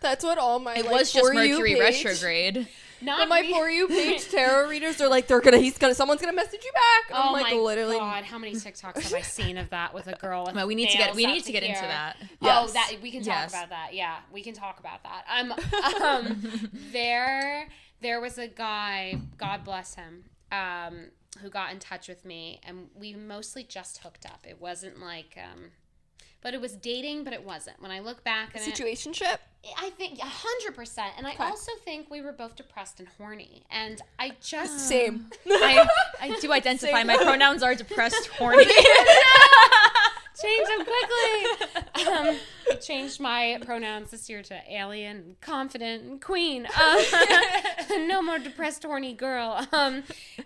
That's what all my was just Mercury retrograde. Not my For You page tarot readers. They're like, someone's gonna message you back. Oh I'm like, my literally. God, how many TikToks have I seen of that with a girl? With well, we need to get into that. Yes. Oh, we can talk about that. Yeah, we can talk about that. There was a guy, God bless him, who got in touch with me, and we mostly just hooked up. It wasn't like, but it was dating, but it wasn't. When I look back at situationship, I think 100%. And I also think we were both depressed and horny. And I just same. I do identify. My pronouns are depressed, horny. Change them quickly. I changed my pronouns this year to alien, confident, and queen. No more depressed, horny girl.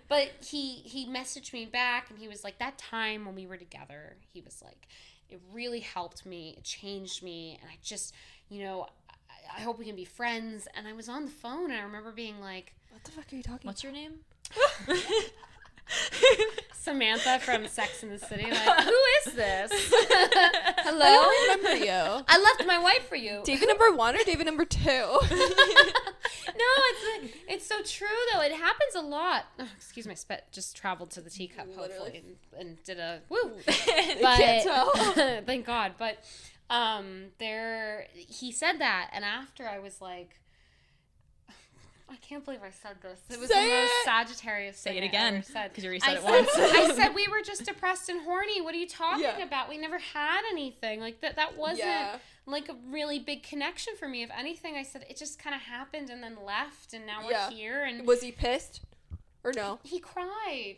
But he messaged me back, and he was like, that time when we were together, he was like, it really helped me. It changed me. And I just, I hope we can be friends. And I was on the phone and I remember being like, what the fuck are you talking about? What's your name? Samantha from Sex and the City. Like, who is this? Hello? I don't remember you. I left my wife for you. David number 1 or David number 2? No, it's so true though. It happens a lot. Oh, excuse my spit just traveled to the teacup hopefully and did a woo. But can't tell. thank God. But he said that, and after I was like, I can't believe I said this. It was the most Sagittarious thing Say it again, because you already said it once. I said we were just depressed and horny. What are you talking about? We never had anything. Like that wasn't like a really big connection for me. If anything, I said it just kind of happened and then left, and now we're here. And was he pissed? Or no? He cried.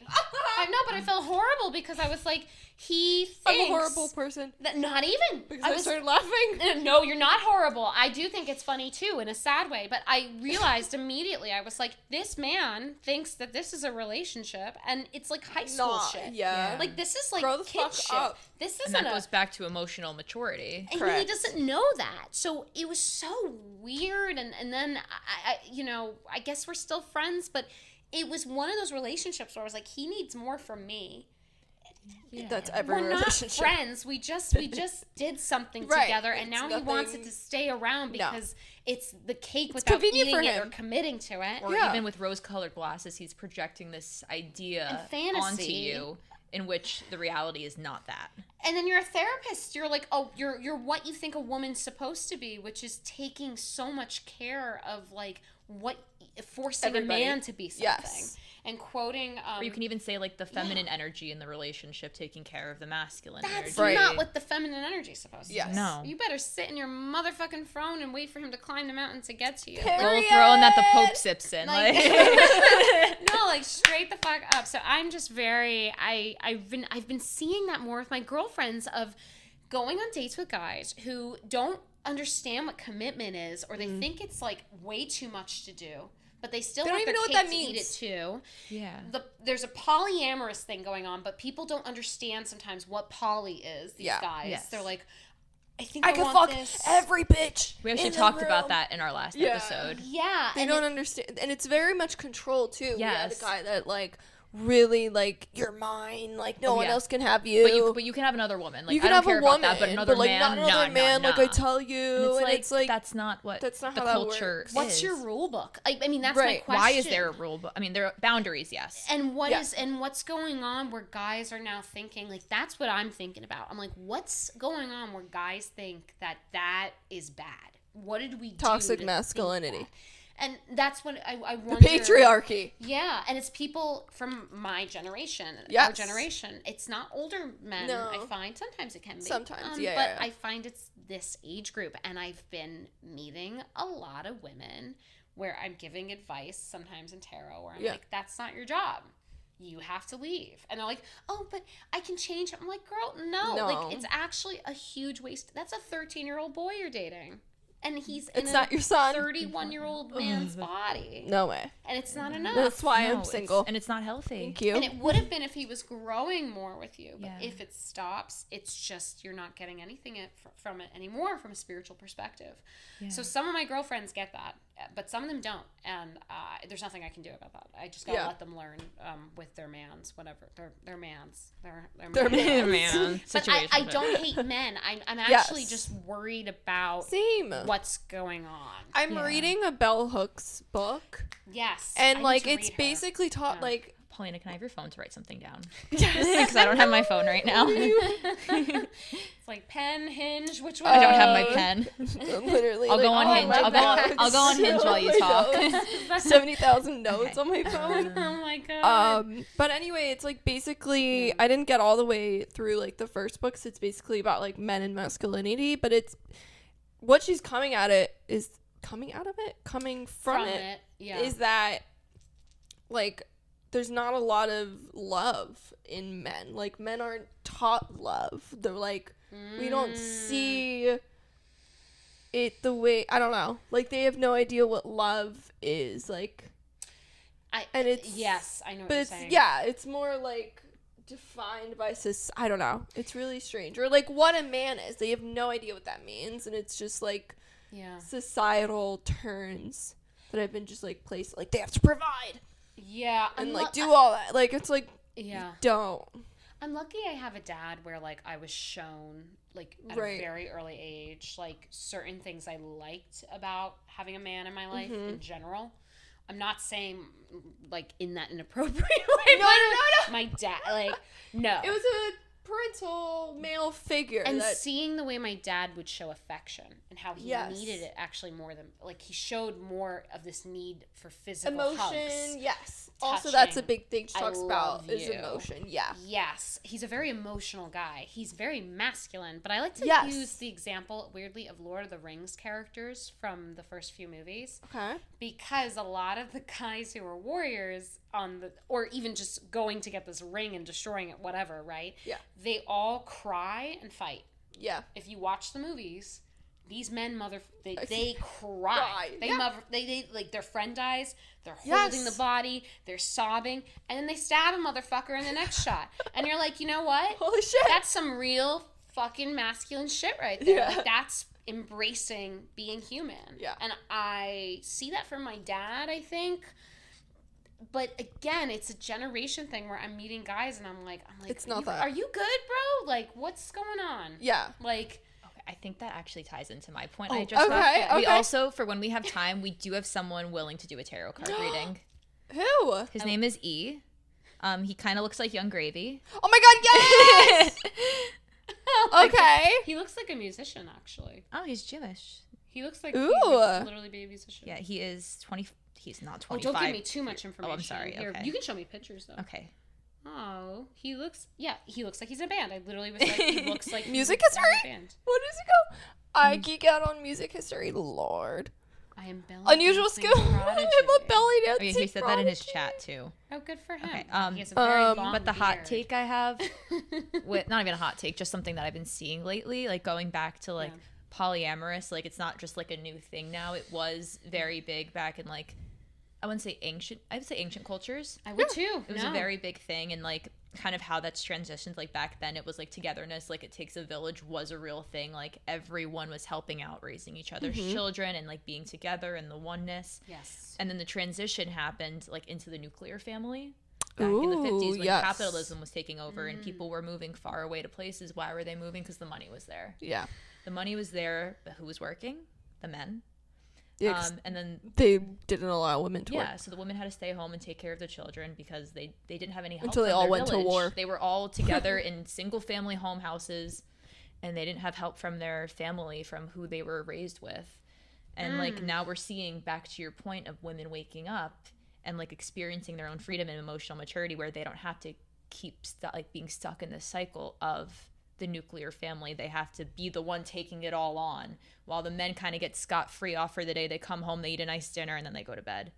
I know, but I felt horrible because I was like, he thinks I'm a horrible person. That not even. Because I started laughing. No, you're not horrible. I do think it's funny too, in a sad way. But I realized immediately, I was like, this man thinks that this is a relationship, and it's like high school shit. Yeah. Like this is like Grow the kid fuck shit. up. This And isn't that goes back to emotional maturity. And Correct. he doesn't know that. So it was so weird. And then I guess we're still friends, but it was one of those relationships where I was like, he needs more from me. Yeah. That's every We're relationship. not friends. We just did something together, and now he wants it to stay around because it's the cake without eating it or committing to it. Or even with rose-colored glasses, he's projecting this idea onto you in which the reality is not that. And then you're a therapist. You're like, oh, you're what you think a woman's supposed to be, which is taking so much care of like forcing a man to be something. Yes. And quoting or you can even say like the feminine energy in the relationship taking care of the masculine that's energy. not what the feminine energy is supposed to be. No. You better sit in your motherfucking throne and wait for him to climb the mountain to get to you. Go throwing that the Pope sips in. Like, no, like straight the fuck up. So I'm just very I've been seeing that more with my girlfriends of going on dates with guys who don't understand what commitment is, or they think it's like way too much to do. But they still want their cake to eat it too. Yeah. There's a polyamorous thing going on, but people don't understand sometimes what poly is. These guys, they're like, I think I can want fuck this. every bitch. We actually talked about that in our last episode. Yeah, they don't understand, and it's very much control too. Yes. We had a guy that like really like, you're mine, like no one else can have you. But you can have another woman. Like you can I don't have care a woman, about that, but another like, man, not another man, like I tell you, and it's like that's not what that's not the how that culture works. What's is. your rule book? I mean, that's my question. Why is there a rule book? I mean, there are boundaries, yes. And what's going on where guys are now thinking, like, that's what I'm thinking about. I'm like, what's going on where guys think that is bad? What did we do? Toxic masculinity. And that's what I wonder. The patriarchy. Yeah, and it's people from my generation, yes. our generation. It's not older men, I find. Sometimes it can be. Sometimes, But I find it's this age group. And I've been meeting a lot of women where I'm giving advice, sometimes in tarot, where I'm like, that's not your job. You have to leave. And they're like, oh, but I can change. I'm like, girl, no. Like, it's actually a huge waste. That's a 13-year-old boy you're dating. And it's not your son. 31-year-old man's body. No way. And it's not enough. That's why I'm single. And it's not healthy. Thank you. And it would have been if he was growing more with you. But if it stops, it's just you're not getting anything from it anymore from a spiritual perspective. Yeah. So some of my girlfriends get that, but some of them don't. And there's nothing I can do about that. I just got to let them learn with their mans, whatever. Their mans. Their man. But I don't hate men. I'm actually just worried about what's going on. I'm reading a Bell Hooks book. Yes. And like it's basically taught like Paulina, can I have your phone to write something down? Yes. Because I don't have my phone right now. It's like pen, hinge, which one? I don't have my pen. Literally. I'll go on Hinge. I'll go on Hinge while you talk. 70,000 notes on my phone. Oh my god. But anyway, it's like basically I didn't get all the way through like the first books. It's basically about like men and masculinity, but it's what she's coming from it is that like there's not a lot of love in men. Like men aren't taught love. They're like we don't see it the way, I don't know. Like they have no idea what love is. Like yes, I know what you're saying. Yeah, it's more like defined by I don't know. It's really strange. Or like what a man is. They have no idea what that means, and it's just like societal terms that have been just like placed. Like they have to provide. Yeah, and like do all that. Like it's like don't. I'm lucky I have a dad where like I was shown like at a very early age like certain things I liked about having a man in my life in general. I'm not saying like in that inappropriate way. No. My dad, like, no. It was a parental male figure. And seeing the way my dad would show affection and how he needed it actually more than, like, he showed more of this need for physical hugs. Yes. Touching. Also, that's a big thing she talks about is emotion. Yeah. Yes. He's a very emotional guy. He's very masculine. But I like to use the example, weirdly, of Lord of the Rings characters from the first few movies. Okay. Because a lot of the guys who are warriors or even just going to get this ring and destroying it, whatever, right? Yeah. They all cry and fight. Yeah. If you watch the movies, these men they cry. They like their friend dies, they're holding the body, they're sobbing, and then they stab a motherfucker in the next shot. And you're like, you know what? Holy shit. That's some real fucking masculine shit right there. Yeah. Like that's embracing being human. Yeah. And I see that from my dad, I think. But again, it's a generation thing where I'm meeting guys and I'm like, it's not that. Are you good, bro? Like, what's going on? Yeah. Like, okay, I think that actually ties into my point. Okay. We also, for when we have time, we do have someone willing to do a tarot card reading. Who? His name is E. He kind of looks like Young Gravy. Oh my god, yes! Okay. He looks like a musician, actually. Oh, he's Jewish. He looks like he would literally be a musician. Yeah, he is 20. He's not 25. Oh, don't give me too much information. Oh, I'm sorry. Here, okay. You can show me pictures, though. Okay. Oh, he looks like he's in a band. I literally was like, he looks like music history? Band. What does it go? I geek out on music history, Lord. I am belly unusual skill. I'm a belly dancing. Oh, yeah, he said that in his chat too. Oh, good for him. Okay. He has a very long but the beard. hot take I have, not even a hot take, just something that I've been seeing lately, like going back to like polyamorous. Like it's not just like a new thing now. It was very big back in like, I wouldn't say ancient. I would say ancient cultures. I would too. It was a very big thing, and like kind of how that's transitioned. Like back then, it was like togetherness. Like it takes a village was a real thing. Like everyone was helping out, raising each other's children, and like being together and the oneness. Yes. And then the transition happened like into the nuclear family back in the 50s when capitalism was taking over and people were moving far away to places. Why were they moving? Because the money was there. Yeah. The money was there, but who was working? The men. Yeah, and then they didn't allow women to work. Yeah, so the women had to stay home and take care of the children because they didn't have any help until they all went to war. They were all together in single family home houses, and they didn't have help from their family, from who they were raised with. And like now we're seeing, back to your point of women waking up and like experiencing their own freedom and emotional maturity, where they don't have to keep being stuck in this cycle of the nuclear family. They have to be the one taking it all on, while the men kind of get scot-free off for the day. They come home, they eat a nice dinner, and then they go to bed.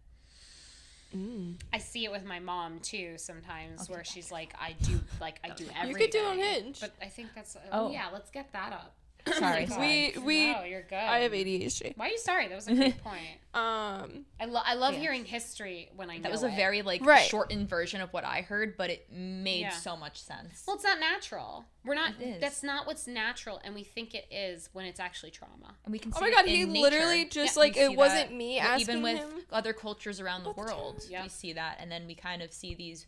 I see it with my mom too sometimes, where she's like, I do everything. You could do on Hinge. But I think that's let's get that up. Sorry. No, you're good. I have ADHD. Why are you sorry? That was a good point. I love hearing history when I know that was a very shortened version of what I heard, but it made so much sense. Well, it's not natural. We're not. That's not what's natural, and we think it is when it's actually trauma. And we can. See Oh my god, he in literally nature. just like it wasn't me asking even with him. other cultures around the world. Yeah. We see that, and then we kind of see these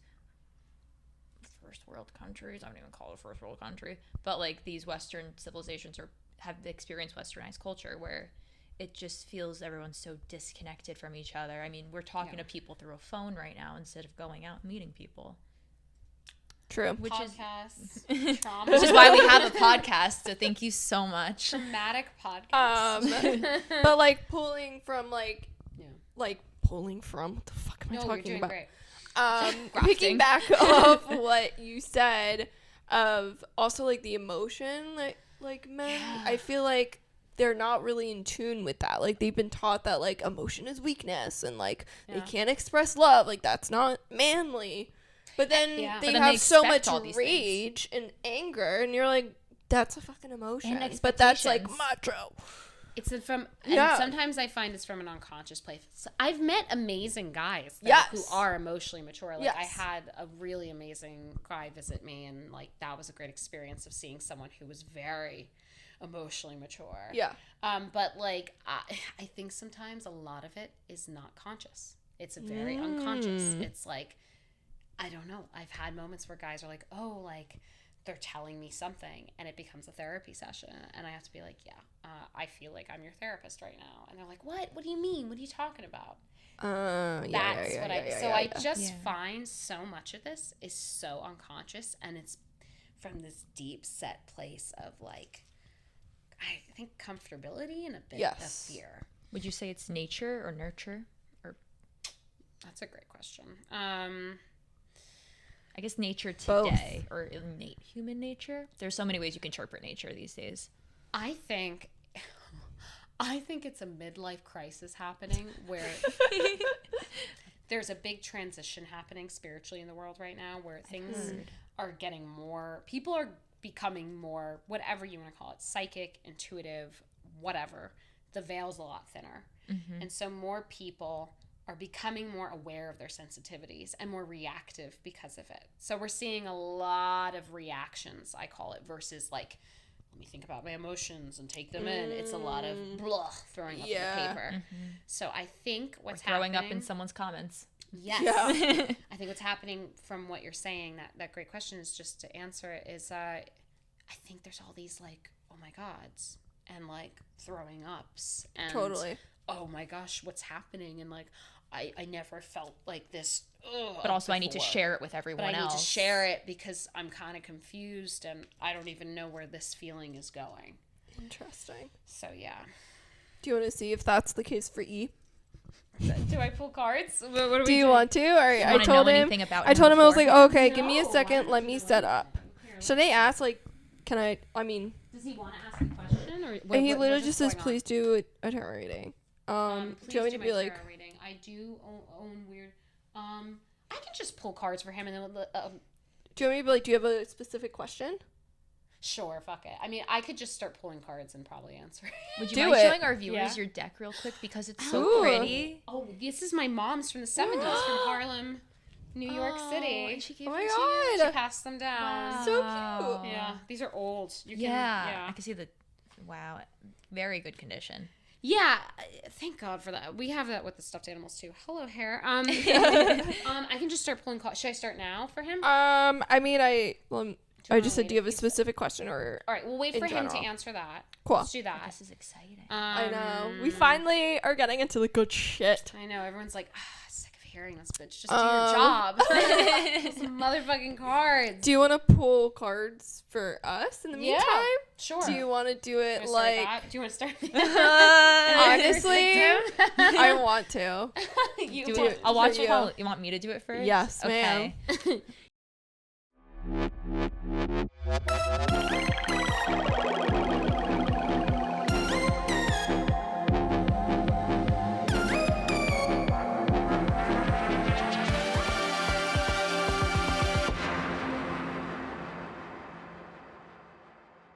first world countries. I don't even call it a first world country, but like these Western civilizations have experienced westernized culture where it just feels everyone's so disconnected from each other. I mean, we're talking to people through a phone right now instead of going out and meeting people. True. Which is trauma. Which is why we have a podcast. So thank you so much. Traumatic podcast. But like pulling from what the fuck am I talking about? Great. Picking back off what you said of also like the emotion that like men, I feel like they're not really in tune with that. Like they've been taught that like emotion is weakness and like they can't express love. Like that's not manly. But then they have so much rage and anger, and you're like, that's a fucking emotion. But that's like macho. It's from, and sometimes I find it's from an unconscious place. So I've met amazing guys who are emotionally mature. Like I had a really amazing guy visit me, and like that was a great experience of seeing someone who was very emotionally mature. Yeah. But like I think sometimes a lot of it is not conscious. It's very unconscious. It's like, I don't know. I've had moments where guys are like, oh, like they're telling me something, and it becomes a therapy session, and I have to be like, I feel like I'm your therapist right now. And they're like, what do you mean, what are you talking about? I just find so much of this is so unconscious, and it's from this deep set place of like, I think comfortability and a bit of fear. Would you say it's nature or nurture? Or that's a great question. I guess nature today, or innate human nature. There's so many ways you can interpret nature these days. I think it's a midlife crisis happening where there's a big transition happening spiritually in the world right now, where things are getting more, people are becoming more, whatever you want to call it, psychic, intuitive, whatever. The veil's a lot thinner. Mm-hmm. And so more people are becoming more aware of their sensitivities and more reactive because of it. So we're seeing a lot of reactions, I call it, versus like, let me think about my emotions and take them in. It's a lot of blah throwing up the paper. Mm-hmm. So I think what's throwing up in someone's comments. Yes. Yeah. I think what's happening from what you're saying, that great question is, just to answer it, is I think there's all these like, oh my gods, and like throwing ups, and oh my gosh, what's happening, and like I never felt like this. But also before. I need to share it with everyone else. I need to share it because I'm kind of confused and I don't even know where this feeling is going. Interesting. So yeah. Do you want to see if that's the case for E? Do I pull cards? What do you want to? Or I told him. I told him I was like, oh, okay, give me a second. Let me set up. Should I ask? Like, can I? I mean. Does he want to ask a question, or and he literally just says, "Please do a tarot reading." Do you want me to be like? Reading. I do own weird. I can just pull cards for him, and then. Do you want me to be like? Do you have a specific question? Sure, fuck it. I mean, I could just start pulling cards and probably answer. Would you mind showing our viewers your deck real quick, because it's so pretty? Oh, this is my mom's from the 70s from Harlem, New York City. And she gave oh them my God. God. She passed them down. Wow. So cute. Yeah, these are old. I can see very good condition. Yeah, thank God for that. We have that with the stuffed animals too. Hello, hair. I can just start pulling cards. Should I start now for him? I mean, I just said, do you have a specific question, or? All right, we'll wait for him to answer that. Cool. Let's do that. This is exciting. I know. We finally are getting into the good shit. I know. Everyone's like, sick of hearing this bitch. Just do your job. Some motherfucking cards. Do you want to pull cards for us in the meantime? Sure. Do you want to do it like? Do you want to start? Honestly, I want to. I'll watch it. You want me to do it first? Yes, ma'am. Okay.